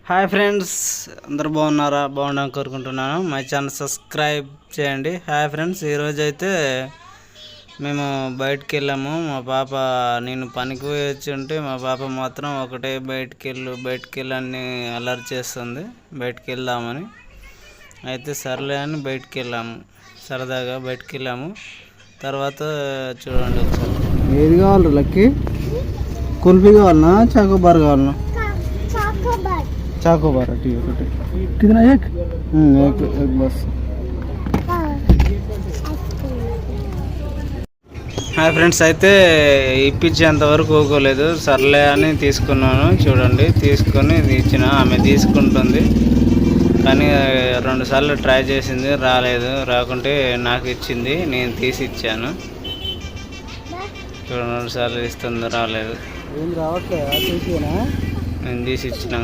Hi friends, అందరు బాగున్నారా? బాగుండని కోరుకుంటున్నాను. మా ఛానల్ సబ్స్క్రైబ్ చేయండి. హాయ్ ఫ్రెండ్స్, ఈరోజు అయితే మేము బయటికి వెళ్ళాము. మా పాప, నేను పనికి వచ్చి ఉంటే మా పాప మాత్రం ఒకటే బయటికి వెళ్ళని అలర్ట్ చేస్తుంది. బయటికి వెళ్దామని అయితే సర్లే అని బయటికి వెళ్ళాము. సరదాగా బయటికి వెళ్ళాము. తర్వాత చూడండి ఒకసారి. ఏది కావాలి లక్కీ? కుల్ఫీ కావాలనా, చాకోబార్ కావాలనా? చాకోబార్ ఒకటి. కింద ఏక్ బస్. హాయ్ ఫ్రెండ్స్, అయితే ఇప్పించేంత వరకు ఊకోలేదు. సర్లే అని తీసుకున్నాను. చూడండి, తీసుకొని ఇచ్చిన. ఆమె తీసుకుంటుంది, కానీ 2 సార్లు ట్రై చేసింది, రాలేదు. రాకుంటే నాకు ఇచ్చింది, నేను తీసి ఇచ్చాను. చూడండి, 2 సార్లు ఇస్తుంది, రాలేదు. ఏం రావట్లేదా? నేను తీసి ఇచ్చిన.